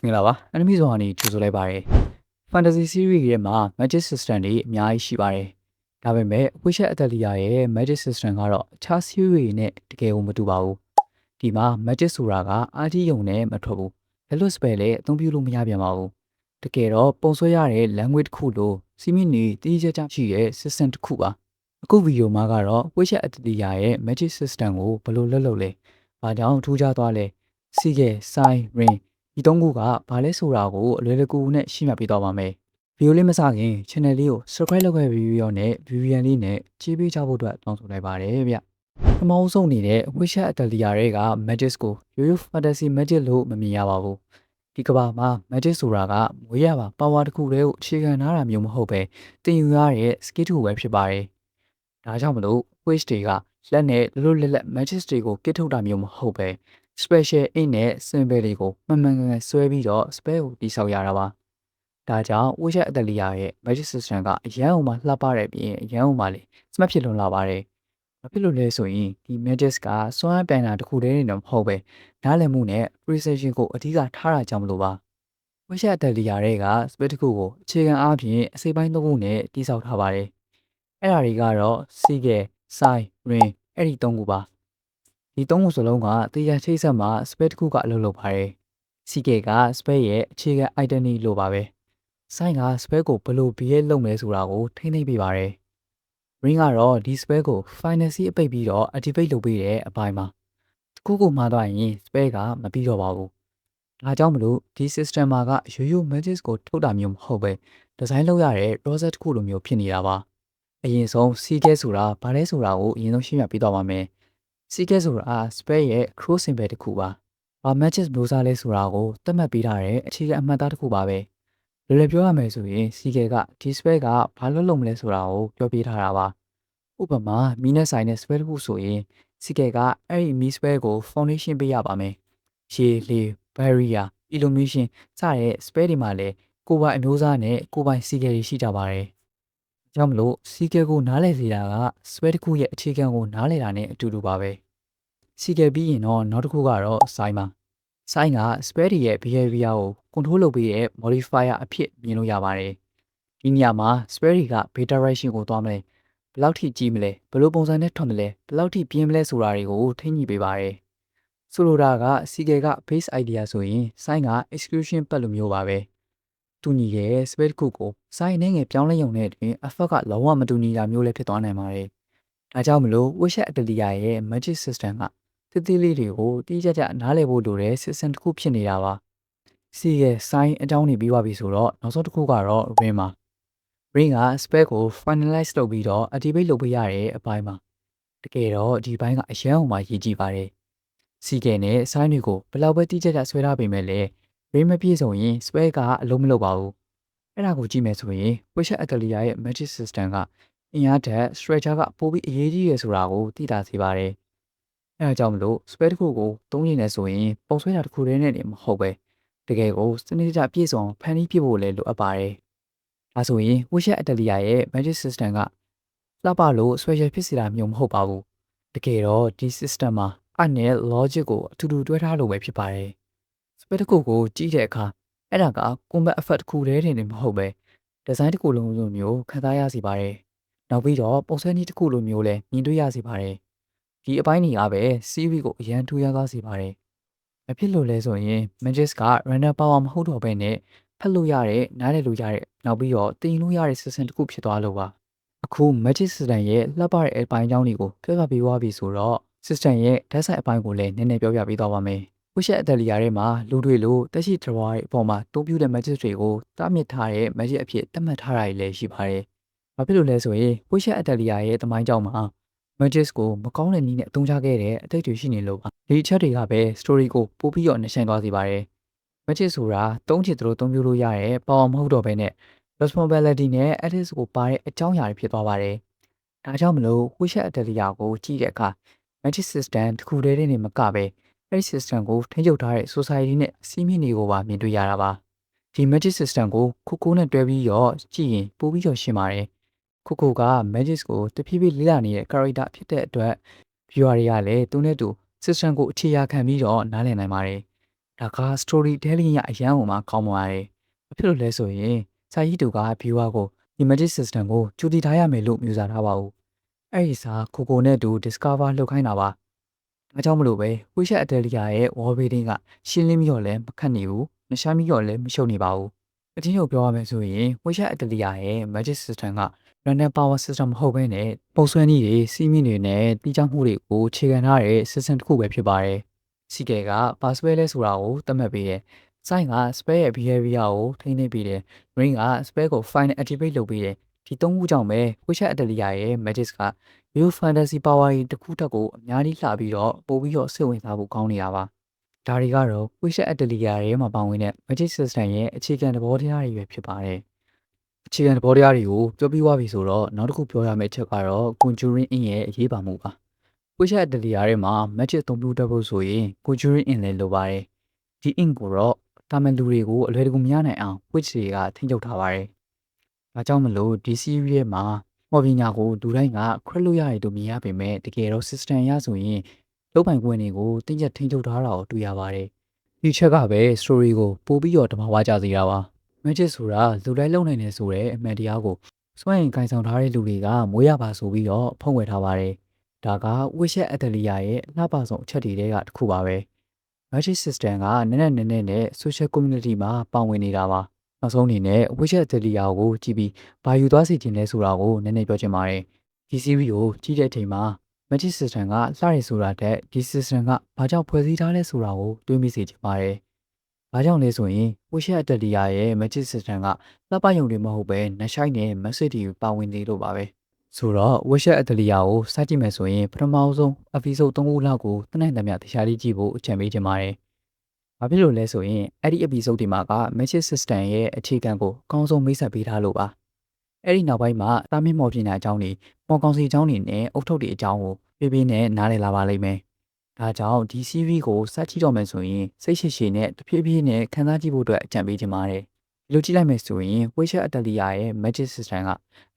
င်္ဂလာပါ enemy ဆိုတာနေကြိုဆိုလိုက်ပါတယ် fantasy series ရဲ့မှာ magic system တွေအများကြီးရှိပါတယ်ဒါပေမဲ့ witcher atelier ရဲ့ magic system ကတော့အခြား series တွေနဲ့တကယ်ကိုမတူပါဘူးဒီမှာ magic ဆိုတာကအားကြီးုံနဲ့မထွက်ဘူးဘယ်လို spell လဲအသုံးပြုလို့မရပြန်ပါဘူးတကယ်တော့ပုံဆွဲရတဲ့ language တစ်ခုလို့စီမီနီတည်ကြကြရှိတဲ့ system တစ်ခုပါအခုဗီဒီယိုမှာကတော့ witcher atelier ရဲ့ magic system ကိုဘယ်လိုလုပ်လဲဘာကြောင့်ထူးခြားသွားလဲစီးကဲ sign ring ဒီသုံးခုကဘာလဲဆိုတာကိုအလွယ်တကူနဲ့ရှင်းပြပေးသွားပါမယ်ဗီဒီယိုလေးမစခင် channel လေးကို subscribe လုပ်ခဲ့ပြီးရောနဲ့ view လေးနဲ့ကြည့်ပေးကြဖို့အတွက်တောင်းဆိုလိုက်ပါတယ်ဗျပထမဆုံးအနေနဲ့ witcher atelier တွေက magic ကိုရိုးရိုး fantasy magic လို့မမြင်ရပါဘူးဒီကဘာမှာ magic ဆိုတာကမွေးရပါ power တစ်ခုတည်းကိုအခြေခံထားတာမျိုးမဟုတ်ပဲတင်ယူရတဲ့ skill တစ်ခုပဲဖြစ်ပါတယ်ဒါကြောင့်မလို့ witch တွေကလက်နဲ့လွတ်လွတ်လပ်လပ် magic တွေကိုကစ်ထုတ်တာမျိုးမဟုတ်ပဲ special ink နဲ့ symbol တွေကိုမှန်မှန်ကန်ကန်ဆွဲပြီးတော့ spell ကိုတိဆောက်ရတာပါဒါကြောင့် witcher atelier ရဲ့ magic system ကအရန်အောင်မှလှပတဲ့ပြင်အရန်အောင်မှလေ smart ဖြစ်လွန်လာပါတယ်ဘာဖြစ်လို့လဲဆိုရင်ဒီ magic ကစွမ်းအားပြန်တာတစ်ခုတည်းနေတော့မဟုတ်ပဲနားလည်မှုနဲ့ precision ကိုအဓိကထားတာကြောင့်မလို့ပါ witcher atelier တွေက spell တစ်ခုကိုအခြေခံအားဖြင့်အစိပ်ပိုင်းသုံးခုနဲ့တိဆောက်ထားပါတယ်အဲ့ဒါတွေကတော့ sigil, sign, ring အဲ့ဒီသုံးခုပါဒီသုံးခုစလုံးကတရားချိတ်ဆက်မှာ spell တစ်ခုကအလုပ်လုပ်ပါတယ်။ sigil က spell ရဲ့အခြေခံ identity လို့ပါပဲ။ sign က spell ကိုဘယ်လို behave လုပ်မလဲဆိုတာကိုထိန်းသိမ်းပေးပါတယ်။ ring ကတော့ဒီ spell ကို finally အပိတ်ပြီးတော့ activate လုပ်ပေးတဲ့အပိုင်းမှာတစ်ခုခုမှားသွားရင် spell ကမပြီးတော့ပါဘူး။ဒါကြောင့်မလို့ဒီ system မှာကရိုးရိုး magic ကိုထုတ်တာမျိုးမဟုတ်ပဲဒီဇိုင်းလုပ်ရတဲ့ process တစ်ခုလိုမျိုးဖြစ်နေတာပါ။အရင်ဆုံး sigil ဆိုတာဘာလဲဆိုတာကိုအရင်ဆုံးရှင်းပြပေးသွားပါမယ်။ sigil ဆိုတာ spell ရဲ့ cross symbol တစ်ခုပါ။ဘာ magic မျိုးစားလဲဆိုတာကိုသတ်မှတ်ပေးထားတဲ့အခြေခံအမှတ်အသားတစ်ခုပါပဲ။လွယ်လွယ်ပြောရမယ်ဆိုရင် sigil ကဒီ spell ကဘာလုပ်မလဲဆိုတာကိုပြောပြထားတာပါ။ဥပမာမီးနဲ့ဆိုင်တဲ့ spell တစ်ခုဆိုရင် sigil ကအဲ့ဒီမီး spell ကို foundation ပေးရပါမယ်။ရေလေ barrier illumination စတဲ့ spell တွေမှာလည်းကိုယ်ပိုင်အမျိုးအစားနဲ့ကိုယ်ပိုင် sigil တွေရှိကြပါတယ်။ကြောင့်မလို့ sigil ကိုနားလည်စေတာက spell တစ်ခုရဲ့အခြေခံကိုနားလည်တာနဲ့အတူတူပါပဲ။ sigil ပြီးရင်တော့နောက်တစ်ခုကတော့ sign ပါ sign က spell တွေရဲ့ behavior ကို control လုပ်ပေးတဲ့ modifier အဖြစ်မြင်လို့ရပါတယ်ဒီနေရာမှာ spell တွေက beta direction ကိုသွားမလဲဘယ်လောက်ထိကြီးမလဲဘယ်လိုပုံစံနဲ့ထွက်မလဲဘယ်လောက်ထိပြင်းမလဲဆိုတာတွေကိုထိညှိပေးပါတယ်ဆိုလိုတာက sigil က base idea ဆိုရင် sign က execution ပတ်လိုမျိုးပါပဲတူညီတဲ့ spell တစ်ခုကို sign နဲ့ငယ်ပြောင်းလဲရုံနဲ့တွင် effect ကလုံးဝမတူညီတာမျိုးလည်းဖြစ်သွားနိုင်ပါတယ်ဒါကြောင့်မလို့ witcher atelier ရဲ့ magic system ကတိတိလေးတွေကိုတိကျကျနားလည်ဖို့လိုတဲ့ system တစ်ခုဖြစ်နေတာပါစီရဲ့ sign အကြောင်းနေပြီးသွားပြီဆိုတော့နောက်ဆုံးတစ်ခုကတော့ ring ပါ ring က spell ကို finalize လုပ်ပြီးတော့ activate လုပ်ပေးရတဲ့အပိုင်းပါတကယ်တော့ဒီဘိုင်းကအရန်အောင်မှရည်ကြည့်ပါတယ်စီကယ်နဲ့ sign တွေကိုဘယ်လောက်ပဲတိကျကျဆွဲထားပေမဲ့လည်း ring မပြည့်စုံရင် spell ကအလုံးမလုပ်ပါဘူးအဲ့ဒါကိုကြည့်မယ်ဆိုရင် witcher atelier ရဲ့ magic system ကအင်အားဓာတ် structure ကပိုပြီးအရေးကြီးရဆိုတာကိုသိတာစေပါတယ်အဲဒါကြောင့်မလို့ spell တစ်ခုကိုသုံးနေတယ်ဆိုရင်ပုံဆွဲတာတစ်ခုတည်းနဲ့မဟုတ်ပဲတကယ်ကိုစနစ်တကျပြည့်စုံဖန်တီးပြဖို့လည်းလိုအပ်ပါတယ်။ဒါဆိုရင် witcher atelier ရဲ့ magic system ကလှပလို့ special ဖြစ်စေတာမျိုးမဟုတ်ပါဘူး။တကယ်တော့ဒီ system မှာ art နဲ့ logic ကိုအထူတူတွဲထားလို့ပဲဖြစ်ပါတယ်။ spell တစ်ခုကိုကြည့်တဲ့အခါအဲ့ဒါက combat effect တစ်ခုတည်းနဲ့မဟုတ်ပဲ design တစ်ခုလုံးလိုမျိုးခံစားရစေပါတယ်။နောက်ပြီးတော့ပုံစံနည်းတစ်ခုလိုမျိုးလည်းမြင်တွေ့ရစေပါတယ်။ဒီအပိုင်းတွေကပဲ series ကိုအရန်ထူးခြားသွားစေပါတယ်။မဖြစ်လို့လဲဆိုရင် magic က random power မဟုတ်တော့ဘဲနဲ့ဖတ်လို့ရတဲ့နားလည်လို့ရတဲ့နောက်ပြီးတော့တင်လို့ရတဲ့ system တစ်ခုဖြစ်သွားလို့ပါအခု magic system ရဲ့လှပတဲ့အပိုင်းအကြောင်းတွေကိုပြောပြပေးသွားပြီဆိုတော့ system ရဲ့ဓာတ်ဆိုင်အပိုင်းကိုလည်းနည်းနည်းပြောပြပေးသွားပါမယ်။ witcher atelier ထဲမှာလူတွေလိုတက်ရှိတဝါရဲ့အပေါ်မှာတိုးပြတဲ့ magic တွေကိုတားမြစ်ထားတဲ့ magic အဖြစ်သတ်မှတ်ထားတာတွေလည်းရှိပါတယ်။ဘာဖြစ်လို့လဲဆိုရင် witcher atelier ရဲ့တမိုင်းကြောင်းမှာ magic ကိုမကောင်းတဲ့နည်းနဲ့အသုံးချခဲ့တဲ့အတိတ်တွေရှိနေလို့ပါဒီအချက်တွေကပဲ story ကိုပို့ပြီးတော့နှဆိုင်သွားစေပါတယ်။ magic ဆိုတာသုံးချစ်သလိုသုံးပြလို့ရတဲ့ power မဟုတ်တော့ဘဲနဲ့ responsibility နဲ့ ethics ကိုပါတဲ့အကြောင်းအရာတွေဖြစ်သွားပါတယ်။ဒါကြောင့်မလို့ witcher atelier ကိုကြည့်တဲ့အခါ magic system တစ်ခုတည်းနဲ့မကပဲအဲ့ဒီ system ကိုထိန်းချုပ်ထားတဲ့ society နဲ့စီးမြင့်တွေကိုပါမြင်တွေ့ရတာပါ။ဒီ magic system ကိုခိုနဲ့တွဲပြီးတော့ကြည့်ရင်ပိုပြီးတော့ရှင်းပါတယ်။ခိုက magic ကိုတဖြည်းဖြည်းလေ့လာနေတဲ့ character ဖြစ်တဲ့အတွက် viewer တွေကလည်းသူနဲ့တူ system ကိုအခြေခံခံပြီးတော့နားလည်နိုင်ပါတယ် ဒါက story telling ရအရန်ဟိုမှာကောင်းပါတယ်။ဘာဖြစ်လို့လဲဆိုရင်စာရေးသူက viewer ကိုဒီ magic system ကိုကြိုတည်ထားရမယ်လို့မြူစားထားပါဘူး။အဲ့ဒီစာကိုနဲ့တူ discover လုပ်ခိုင်းတာပါ။ဒါကြောင့်မလို့ပဲ Wishes Atelier ရဲ့ wall building ကရှင်းလင်းပြီးတော့လည်းမခတ်နေဘူး။မရှားပြီးတော့လည်းမရှုပ်နေပါဘူး။အတင်းချုပ်ပြောရမယ်ဆိုရင် Wishes Atelier ရဲ့ magic system က random power system မဟုတ်ဘဲနဲ့ပုံဆွဲနည်းတွေစီးမင်းတွေနဲ့တိကျမှုတွေကိုခြေခံထားတဲ့ system တစ်ခုပဲဖြစ်ပါတယ်။ စီကဲကဘာစပယ်လဲဆိုတာကိုသတ်မှတ်ပေးတယ်။ sign က spell ရဲ့ behavior ကိုထိန်းသိမ်းပေးတယ်။ ring က spell ကို final activate လုပ်ပေးတယ်။ဒီသုံးခုကြောင့်ပဲ Wishes Atelier ရဲ့ magic က real fantasy power တစ်ခုတက်ကိုအများကြီးလှပြီးတော့ပို့ပြီးတော့စိတ်ဝင်စားဖို့ကောင်းနေတာပါ။ဒါတွေကတော့ Wishes Atelier ရဲ့မှာပါဝင်တဲ့ magic system ရဲ့အခြေခံသဘောတရားတွေပဲဖြစ်ပါတယ်။အခြေခံသဘောတရားတွေကိုပြောပြီးသွားပြီဆိုတော့နောက်တစ်ခုပြောရမယ့်အချက်ကတော့ Conjuring Ink ရဲ့အရေးပါမှုပါ။ Wishes Atelier ထဲမှာ magic သုံးပြီးတက်ဖို့ဆိုရင် Conjuring Ink လည်းလိုပါတယ်။ဒီ ink ကိုတော့တာမန်လူတွေကိုအလွယ်တကူမရနိုင်အောင် witch တွေကထိန်းချုပ်ထားပါတယ်။ဒါကြောင့်မလို့ဒီ series ရဲ့မှာမော်ပညာကိုလူတိုင်းကခွဲလို့ရတယ်လို့မြင်ရပေမဲ့တကယ်တော့ system ရဆိုရင်လုတ်ပိုင်ခွင့်တွေကိုတင်းကျပ်ထိန်းချုပ်ထားတာကိုတွေ့ရပါတယ်။ဒီချက်ကပဲ story ကိုပို့ပြီးတော့တမဝါကြစေတာပါ။ magic ဆိုတာလူတိုင်းလုံနိုင်တယ်ဆိုတဲ့အမှန်တရားကိုစွန့်ရင်ခိုင်ဆောင်ထားတဲ့လူတွေကမွေးရပါဆိုပြီးတော့ဖုံးဝယ်ထားပါတယ်။ဒါက Wishes Atelier ရဲ့လှပဆုံးအချက်တွေထဲကတစ်ခုပါပဲ။ magic system ကနည်းနည်းနဲ့ social community မှာပါဝင်နေတာပါ။နောက်ဆုံးအနေနဲ့ Wishes Atelier ကိုကြည့်ပြီးဘာယူသွားစီခြင်းလဲဆိုတာကိုနည်းနည်းပြောချင်ပါတယ်။ဒီ series ကိုကြည့်တဲ့အချိန်မှာ magic system ကလှရဆိုတာတဲ့ဒီ system ကဘာကြောင့်ဖွဲ့စည်းထားလဲဆိုတာကိုတွေးမိစေချင်ပါတယ်။ဘာကြောင့်လဲဆိုရင် Wishes Atelier ရဲ့ magic system ကလှပယုံတွေမဟုတ်ပဲနှဆိုင်နဲ့ message တွေပါဝင်နေလို့ပါပဲ။ဆိုတော့ Wishes Atelier ကိုစကြည့်မယ်ဆိုရင်ပထမဆုံး episode 3ခုလောက်ကိုတနိုင်သမျှတရားလေးကြည့်ဖို့အကြံပေးချင်ပါတယ်။ဘာဖြစ်လို့လဲဆိုရင်အဲ့ဒီ episode ဒီမှာက magic system ရဲ့အခြေခံကိုအကောင်းဆုံးမိတ်ဆက်ပေးထားလို့ပါ။အဲ့ဒီနောက်ပိုင်းမှာတာမင်းမော်ပညာအကြောင်းတွေမော်ကောင်စီအကြောင်းတွေနဲ့အုတ်ထုတ်တွေအကြောင်းကိုပြေးပြေးနဲ့နားလည်လာပါလိမ့်မယ်။ဒါကြောင့်ဒီ series ကိုစကြည့်တော့မယ်ဆိုရင်စိတ်ရှည်နဲ့တဖြည်းဖြည်းနဲ့ခံစားကြည့်ဖို့အတွက်အကြံပေးချင်ပါတယ်။ဒီလိုကြည့်လိုက်မယ်ဆိုရင် Wishes Atelier ရဲ့ magic system က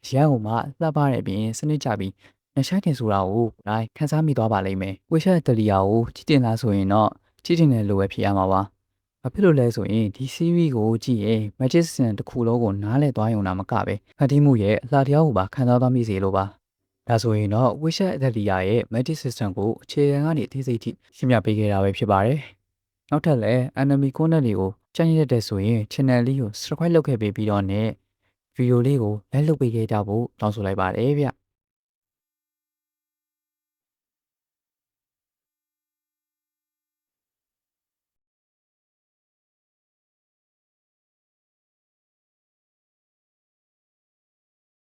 အရန်ဟိုမှာလှပတဲ့အပြင်စနစ်ကျပြီးနှဆိုင်တယ်ဆိုတာကိုနိုင်ခန်းစားမိသွားပါလိမ့်မယ်။ Wishes Atelier ကိုကြည့်တင်လားဆိုရင်တော့ကြည့်တင်တယ်လို့ပဲဖြစ်ရမှာပါ။ဘာဖြစ်လို့လဲဆိုရင်ဒီ series ကိုကြည့်ရင် magic system တစ်ခုလုံးကိုနားလည်သွားရုံနဲ့မကပဲဖန်တီးမှုရဲ့အလှတရားကိုပါခံစားသွားမိစေလိုပါ။ဒါဆိုရင်တော့ Wishes Atelier ရဲ့ magic system ကိုအခြေခံကနေအသေးစိတ်ထိရှင်းပြပေးခဲ့တာပဲဖြစ်ပါတယ်။နောက်ထပ်လည်း enemy content တွေကိုကြိုက်ရတဲ့ဆိုရင် channel လေးကို subscribe လုပ်ခဲ့ပေးပြီးတော့ ਨੇ ဗီဒီယိုလေးကို like လုပ်ပေးခဲ့ကြဖို့တောင်းဆိုလိုက်ပါတယ်ဗျ။